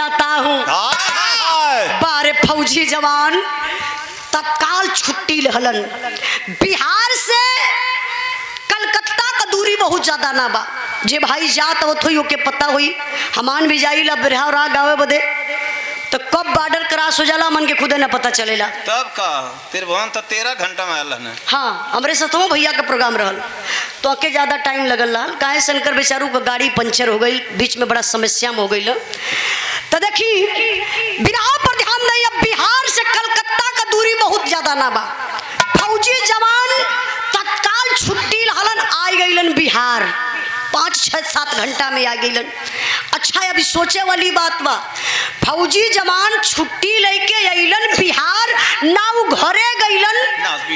जाता हूँ। बारे फौजी जवान तत्काल छुट्टी लहलन। बिहार से कलकत्ता का दूरी बहुत ज्यादा ना बा, जे भाई जात हो तो के पता हुई हमान भी जाई ला बिरहा रहा गावे बदे, तो कब बॉर्डर क्रॉस हो जाला मन के खुदे न पता चलेला। तब का त्रिभुवन तो 13 घंटा में आयल है। हाँ, हमरे सतों भैया का प्रोग्राम रहल तो आके ज्यादा टाइम लगल रहा, काहे शंकर बेचारू का गाड़ी पंचर हो गई, बीच में बड़ा समस्या में हो गई। तो देखी बिरहा पर ध्यान नहीं, अब बिहार से कलकत्ता का दूरी बहुत ज्यादा ना बा। फौजी जवान तत्काल छुट्टी लहलन आ गईलन बिहार, 5-6-7 घंटा में आ गईलन। अच्छा, अभी सोचे वाली बात बा, फौजी जवान छुट्टी लेके अइलन बिहार, ना वो घरे गईलन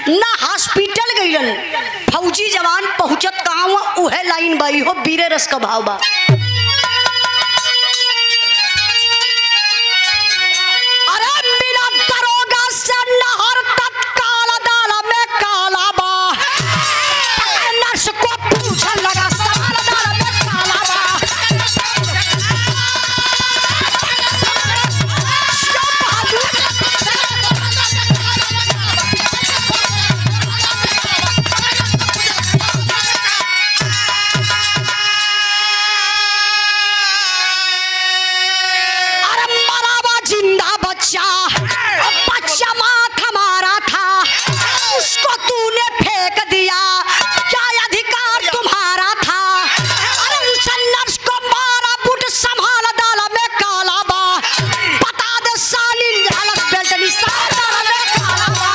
ना हॉस्पिटल गईलन। फौजी जवान पहुंचत कहाँ हुआ, उहे लाइन बाई हो बीरे रस का भाव बा। अरे मिला दरोगा से नहर तत्काल दाल में काला बा, नर्स को पूछने लगा सवाल दाल में काला बा। बच्चा माथ हमारा था, उसको तूने फेंक दिया, क्या अधिकार तुम्हारा था। अरे उस नर्स को मारा, बुट संभाल दाल में काला बा, बता दे साली हालत बेल्ट निशान दाल में काला बा।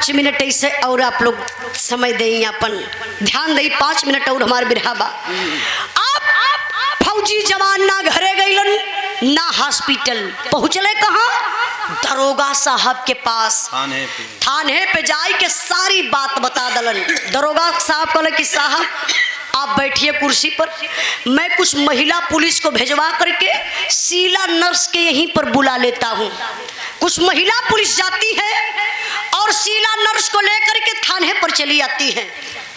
मिनट ऐसे और आप लोग समय दें, अपन ध्यान दें, 5 मिनट और हमारे बिरहा बा। आप फौजी जवान ना घरे गईलन ना हॉस्पिटल, पहुंचले कहाँ, दरोगा साहब के पास। थाने पे जाए के सारी बात बता दलन। दरोगा साहब कहले कि साहब आप बैठिए कुर्सी पर, मैं कुछ महिला पुलिस को भेजवा करके शीला नर्स के यहीं पर बुला लेता हूँ। कुछ महिला पुलिस जाती है और शीला नर्स को लेकर के थाने पर चली आती है।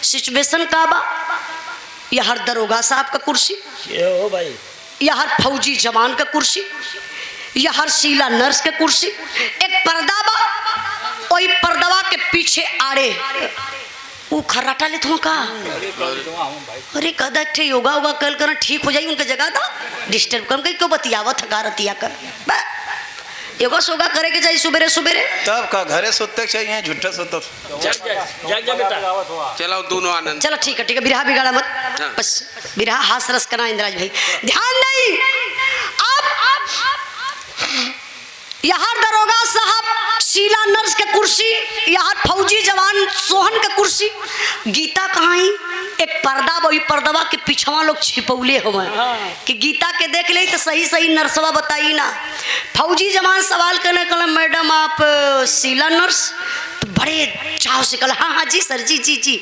सिचुएशन का बा, यह दरोगा साहब का कुर्सी, हो भाई, यह फौजी जवान का कुर्सी, यह शीला नर्स का कुर्सी, एक पर्दा बा, वही पर्दवा के पीछे आड़े वो खर्राटा ले तुम का। अरे कदा ठे योगा होगा कल करना ठीक हो जाए, उनका जगह था डिस्टर्ब कम कहीं क्यों बतियावा थकारतिया कर, योगा सोगा करे के चाहिए सुबेरे सुबेरे। तब का घरे सोते चाहिए, झूठा सोते। चलो दोनों आनंद। चलो ठीक है, बिरहा बिगाड़ा मत। हाँ। बस बिरहा हास रस करना इंद्राज भाई, ध्यान नहीं। अब यहाँ दरोगा साहब शीला नर्स के कुर्सी, यहाँ फौजी जवान सोहन के कुर्सी, गीता कहाँ ही एक पर्दा, वही पर्दवा के पिछवा लोग छिपौले हुए कि गीता के देख ले तो सही सही नर्सवा बताई ना। फौजी जवान सवाल करने कल, मैडम आप शीला नर्स, तो बड़े चाव से कल, हाँ हाँ जी सर, जी जी जी।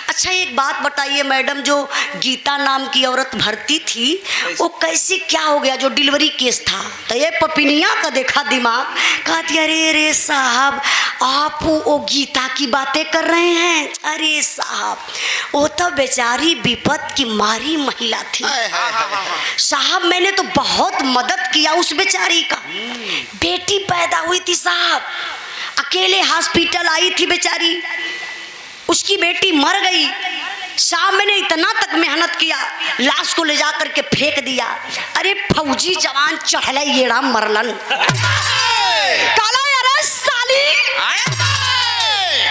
अच्छा एक बात बताइए मैडम, जो गीता नाम की औरत भर्ती थी वो कैसे क्या हो गया, जो डिलीवरी केस था। तो ये पपिनिया का देखा दिमाग, कहती अरे रे साहब आप वो गीता की बातें कर रहे हैं। अरे साहब वो तो बेचारी विपत की मारी महिला थी साहब, मैंने तो बहुत मदद किया उस बेचारी का। बेटी पैदा हुई थी साहब, अकेले हॉस्पिटल आई थी बेचारी, उसकी बेटी मर गई साहब, मैंने इतना तक मेहनत किया, लाश को ले जा करके फेंक दिया। अरे फौजी जवान चढ़ले येड़ा मरलन, काला अरे साली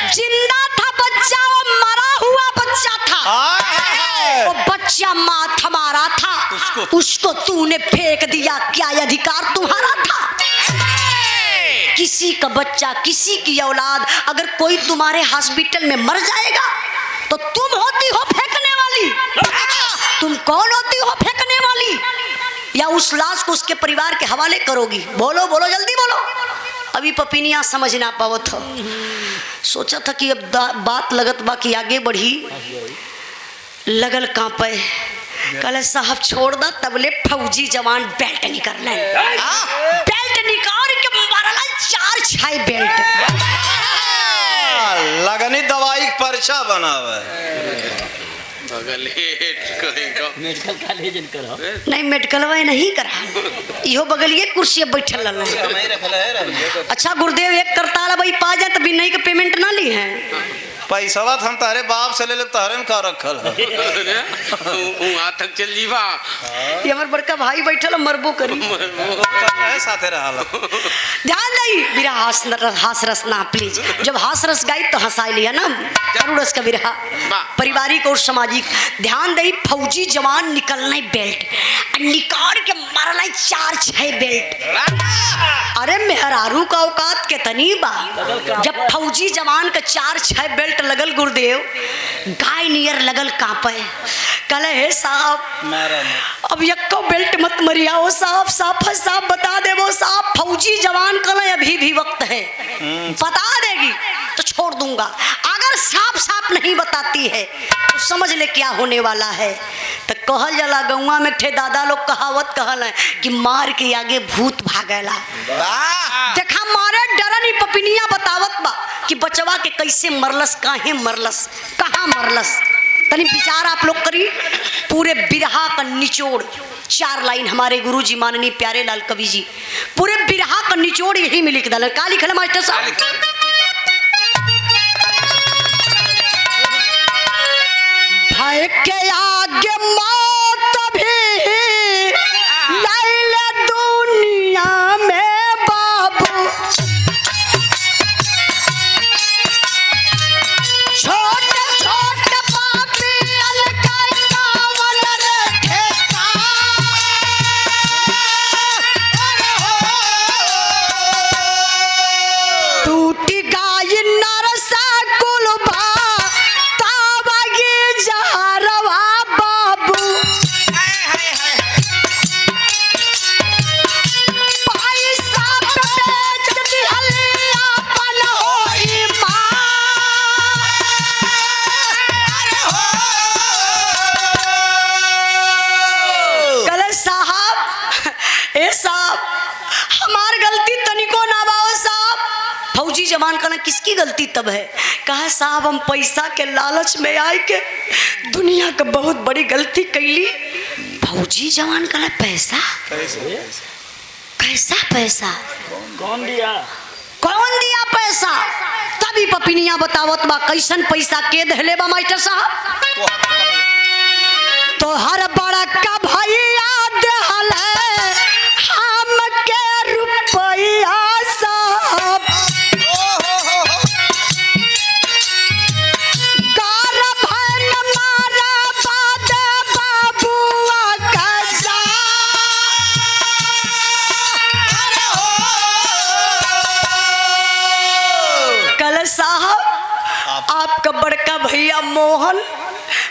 जिंदा था बच्चा, वो मरा हुआ बच्चा था, वो बच्चा माँ हमारा था, उसको तूने फेंक दिया, क्या अधिकार तुम्हारा था। किसी का बच्चा, किसी की औलाद अगर कोई तुम्हारे हॉस्पिटल में मर जाएगा तो तुम होती हो फेंकने वाली। तुम कौन होती हो फेंकने वाली, या उस लाश को उसके परिवार के हवाले करोगी? बोलो बोलो जल्दी बोलो। अभी पपिनिया समझ ना पावत हो, सोचा था कि अब बात लगत बा कि आगे बढ़ी, लगल कांपे। कहले साहब छोड़ दा, तबले फौजी जवान बेल्ट निकल बेल्ट निकाल के मारला 4 6 बेल्ट। लगनी दवाई के पर्चा बनावे मेडिकल कॉलेज करो नहीं मेडिकलवा नहीं करा, इहो बगलिए कुर्सी पे बैठल रहल। अच्छा गुरुदेव एक करताल भाई पा जाए तो बिना के पेमेंट ना ली है। पैसा हम तारे बाप से ले ले, तारे में का रखल है वहां तक चल जीवा। ये हमार बड़का भाई बैठल मरबो करी साथे रहल। ध्यान दई बिरहा हास रस ना प्लीज, जब हास रस गाई तो हंसाई लिया ना, जरूर रस का बिरहा पारिवारिक और सामाजिक। ध्यान दई फौजी जवान निकलना बेल्ट निकाल के मारना 4 6 बेल्ट। अरे मेहरारू का औकात के तनी बा, जब फौजी जवान का 4 6 बेल्ट लगल गुरुदेव गाय नियर लगल कांपे। कहले हे साहब अब यक्को बेल्ट मत मरियाओ साहब, साफ साफ बता दे वो साहब फौजी जवान कहले अभी भी वक्त है, बता देगी तो छोड़ दूंगा, अगर साफ साफ नहीं बताती है तो समझ ले क्या होने वाला है। तो कहल जला गौवा में ठे दादा लोग कहावत कहल है कि मार के आगे भूत भागेला। देखा मारे डरा नहीं, पपिनिया बतावत बा कि बचवा के कैसे मरलस, काहे मरलस, कहाँ मरलस। तनी विचार आप लोग करी। पूरे बिरहा का निचोड़ 4 लाइन हमारे गुरुजी माननीय प्यारे लाल कवि जी पूरे बिरहा का निचोड़ यही में लिख डाल। का लिखल मास्टर साहब? भय के आगे मौत भी लैले दुनिया में बाबू, छोटे छोटे पापी अलकाई कावल रखे टूटी गाय नरसा कुलबा तावगी जहरवा बाबू, पैसा पे बेच दिहली अपन होई कहले साहब ए साहब हमार गलती तनिको ना बाओ साहब। फौजी जवान कहना किसकी गलती तब है? कहा साहब हम पैसा के लालच में आए के दुनिया का बहुत बड़ी गलती कैली। फौजी जवान कहना पैसा कैसा पैसा कौन दिया पैसा? तभी पपिनिया बतावत बा कैसन पैसा के दहले बा मास्टर साहब। तो हर बड़ा का भैया दहल हम के रुपया साहब, गार भन मारा बाद बाबुआ का जा। कल साहब आपका बड़का भैया मोहन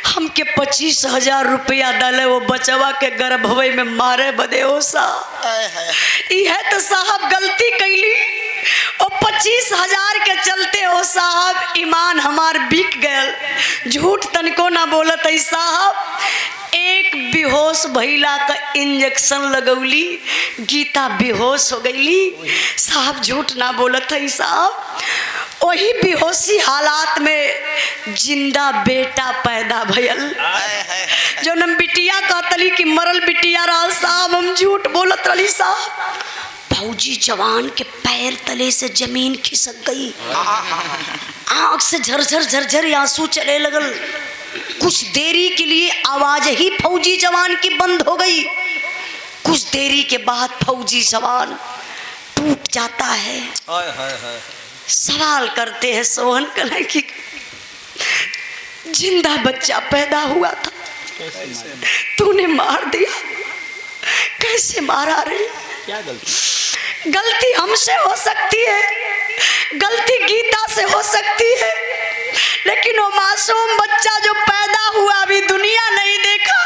हमके 25,000 रुपया डाले वो बचवा के गर्भवई में मारे बदे हो साहब। यह तो साहब गलती कैली और 25,000 के चलते हो साहब ईमान हमार बिक गयल। झूठ तनको ना बोलत है साहब। एक बेहोश भैला का इंजेक्शन लगौली, गीता बेहोश हो गईली साहब। झूठ ना बोलत है साहब। वही बेहोशी हालात में जिंदा बेटा पैदा भयल, जो नम बिटिया कहतली कि मरल बिटिया रहा साहब। हम झूठ बोलत रही साहब। फौजी जवान के पैर तले से जमीन खिसक गई, आंख से झरझर झरझर आंसू चले लगल। कुछ देरी के लिए आवाज ही फौजी जवान की बंद हो गई। कुछ देरी के बाद फौजी जवान टूट जाता है। सवाल करते हैं सोहन कला की जिंदा बच्चा पैदा हुआ था, तूने मार दिया, कैसे मारा रे? क्या गलती? गलती हमसे हो सकती है, गलती गीता से हो सकती है, लेकिन वो मासूम बच्चा जो पैदा हुआ अभी दुनिया नहीं देखा,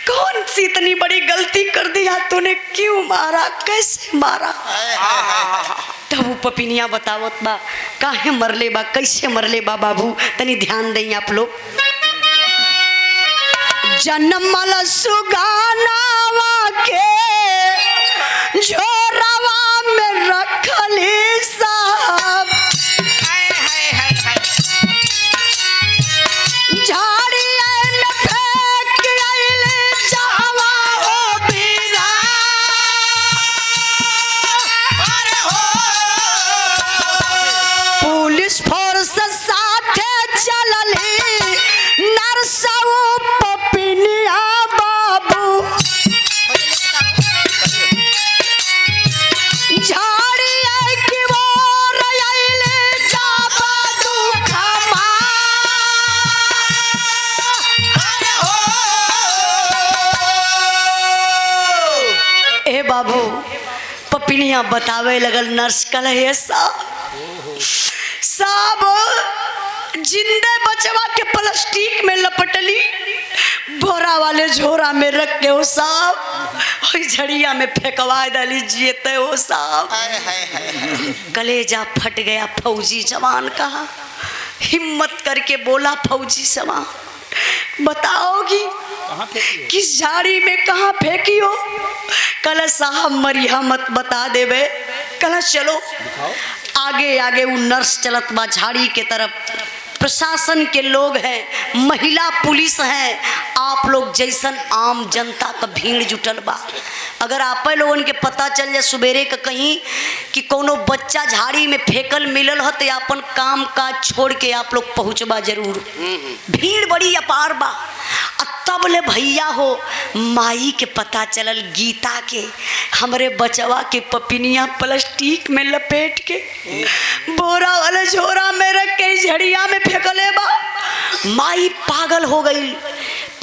कौन सी इतनी बड़ी गलती कर दिया तूने? क्यों मारा, कैसे मारा? तब वो पपिनिया बतावत बा काहे मरले बा, कैसे मरले बा। बाबू तनी ध्यान दें आप लोग। जनमल सुगानावा के झोरावा में रखली साहब झाड़िया में फेंक आइले जावा ओ बीरा पुलिस फोर्स साथे चलली नरसऊ पपिनिया बाबू झाड़िया की ओर आइले जाबा दुखमा ए बाबू पपिनिया बतावे लगल नर्स कल है साहब जिंदे बचवा के प्लास्टिक में लपटली बोरा वाले झोरा में रख के हो साहब झड़िया में फेंकवा डाली जीते हो साहब कलेजा फट गया फौजी जवान का हिम्मत करके बोला फौजी जवान बताओगी किस झाड़ी में कहाँ फेंकी हो कल साहब मरिया मत बता देवे कल चलो आगे आगे वो नर्स चलत बा झाड़ी के तरफ प्रशासन के लोग हैं महिला पुलिस हैं आप लोग जैसन आम जनता का भीड़ जुटल बा अगर आप लोगन के पता चल जाए सुबेरे का कहीं कि कोनो बच्चा झाड़ी में फेंकल मिलल हो तो अपन काम काज छोड़ के आप लोग पहुँचबा जरूर भीड़ बड़ी अपार बा तब ले भैया हो माई के पता चलल गीता के हमरे बचवा के पपिनिया प्लास्टिक में लपेट के बोरा वाले झोरा में रख के झड़िया में फेंकले बा माई पागल हो गई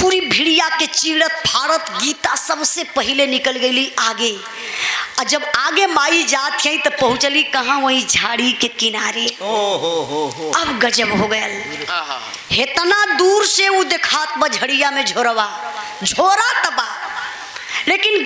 पूरी भिड़िया के चीड़त फाड़त गीता सबसे पहले निकल गई आगे और जब आगे माई जात है तो पहुँचली कहाँ वही झाड़ी के किनारे अब गजब हो गया इतना दूर से वो दिखात बा झड़िया में झोरवा झोरा तबा लेकिन